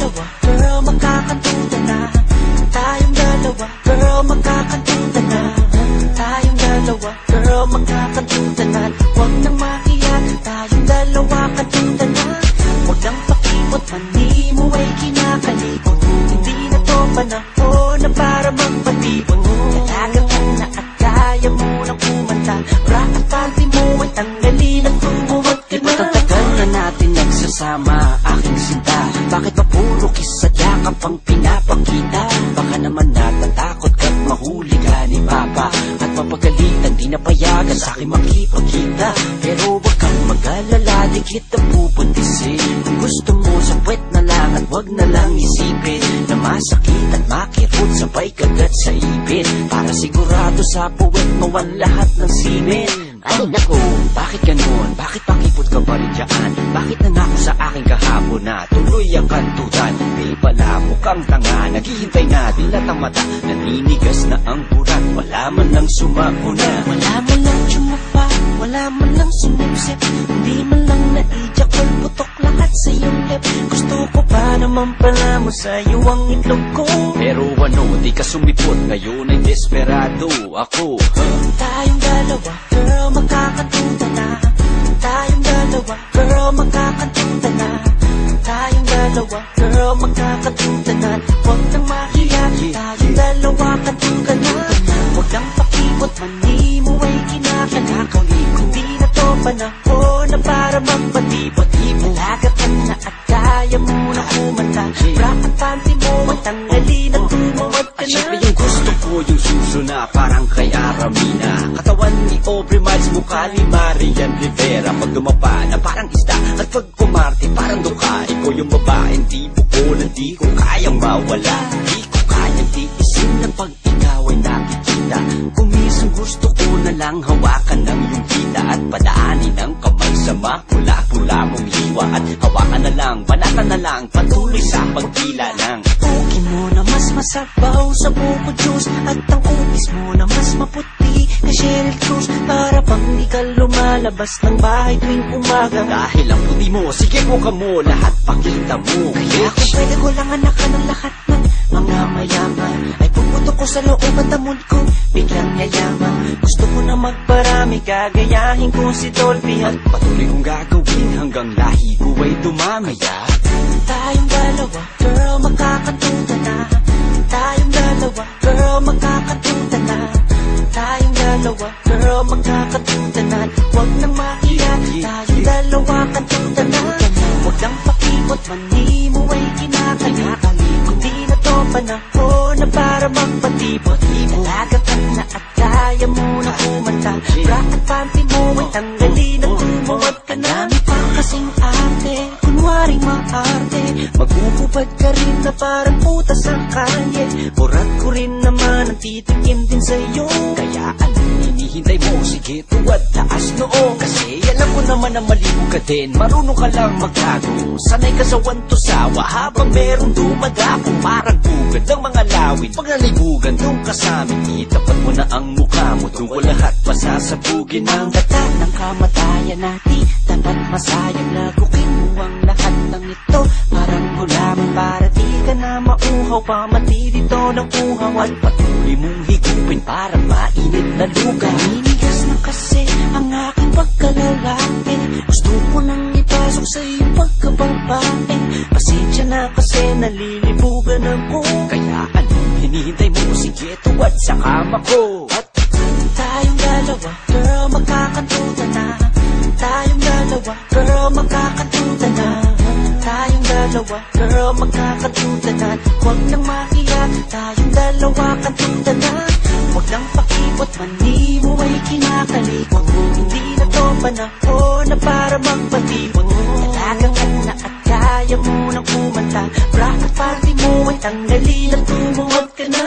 dalawa, girl, magkakantutan na. Tayong dalawa, girl, magkakantutan na. Tayong dalawa, girl, magkakantutan na. Huwag nang mahiya, tayong dalawa kantutan na. Huwag nang pakipot, mani mo ay kinakalikot. Hindi na to panahon na para magpatibot. Talaga ka na at kaya mo nang kumanta. Rock at panty mo ay tanggalin at tumuwag ka na. Ipatatagal na natin nagsasama, aking sinta. Bakit pa puro kiss at yakap ang pinapakita? Baka naman natatakot ka't mahuli ka ni Papa at mapagalitan, di napayagan sa akin makipagkita. Pero wag kang mag-alala, di kita pupuntisin. Kung gusto mo sa puwet na lang at wag na lang isipin na masakit at makirot sabay kagat sa ipin. Para sigurado sa puwet mawan lahat ng simen. Ay naku, bakit ganun? Bakit pakipot ka pa rin dyan? Bakit nangako sa akin kahapon na tuloy ang kantutan? Di pala mukhang tanga, naghihintay na dilat ang mata. Naninigas na ang burat, wala man lang sumako na. Wala man lang tsumapa, wala man lang sumusip. Hindi man lang naiyak, all putok lahat sa iyong lip. Gusto ko pa naman pala mo sa'yo ang itlog ko. Pero ano, di ka sumipot, ngayon ay desperado ako. Tayong dalawa, girl, magkakantutan na. Tayong dalawa, girl, magkakantutan na. Tayong dalawa, girl, magkakantutan na. Huwag nang mahiya, tayong dalawa kantutan na. Huwag nang pakipot, mani mo ay kinakalikot. Hindi na to panahon na para magpatibot. Malaga ka na at kaya mo na kumanta. Rock at panty mo ay tanggalin at tumuwag ka na. Siyempre yung gusto ko yung suso na parang kay Aramina. Katawan ni Aubrey Miles, mukha ni Marian Rivera. Pag dumapa na parang isda at pag kumarte parang duka. Ikaw yung babaeng tipo ko na di ko kayang mawala. Di ko kayang tiisin na pag ikaw ay nakikita. Kumisang gusto ko na lang hawakan ng iyong kita at padaanin ang kamay sa makula-pula mong hiwa. At hawakan na lang, banatan na lang, patuloy sa pagkila ng Puki mo na mas masabaw sa buko juice. At ang upis mo na mas maputi na Sheryl Cruz. Para pang di ka lumalabas ng bahay tuwing umaga. dahil ang puti mo, sige mo ka mo, lahat pakita mo. Kaya kung pwede ko lang anak ka ng lahat ng mga mayaman, ay puputo ko sa loob at amon ko biglang yayaman. Gusto ko na magparami, gagayahin ko si Dolphy. At Patuloy kong gagawin hanggang lahi ko ay dumamaya. tayong dalawa, girl, magkakantutan na. Tayong dalawa, girl, magkakantutan na. Tayong dalawa, girl, magkakantutan na. Huwag nang mahiya, tayong dalawa kantutan na. Huwag nang pakipot, mani mo ay kinakalikot. Hindi na to panahon na para magpatibot. Talaga ka na at kaya mo na kumanta. Rock at panty mo ay tanggalin at tumuwag ka na. Dami pa kasing ate, kunwaring maarte. Magpupubad ka rin na parang putas ang kalye. Murat ko rin naman ang titikim din sa'yo. Kaya anong hinihintay mo? Sige, tuwad, taas noo. Kasi alam ko naman na maligo ka din, marunong ka lang magtago. Sanay ka sa wantosawa habang merong dumadako. Parang bugad ng mga lawin, pag nalibugan doon ka sa amin. Itapat mo na ang mukha mo, doon ko lahat pasasabugin ng Gata ng kamatayan natin, dapat masayang lagukin mo ang lahat ng ito. Parang gulaman para di ka na mauhaw. Pamati dito ng uhaw at patuloy mong higupin para mainit na luka. Ninigas na kasi ang aking pagkalalaki. Gusto ko nang ipasok sa iyong pagkababae. Pasensya na kasi nalilibugan ako. Kaya anong hinihintay mo? Sige, tuwad sa kama ko. At tayong dalawa, girl, magkakantutan na. Tayong dalawa, girl, magkakantutan na. Tayong dalawa, girl, magkakantutan na. Huwag nang mahiya, tayong dalawa kantutan na. Huwag nang pakipot, mani mo ay kinakalikot. Hindi na to panahon na para magpatibot. Talagang ka na at kaya mo nang kumanta. Rock at party mo ay tanggalin at tumuwag ka na.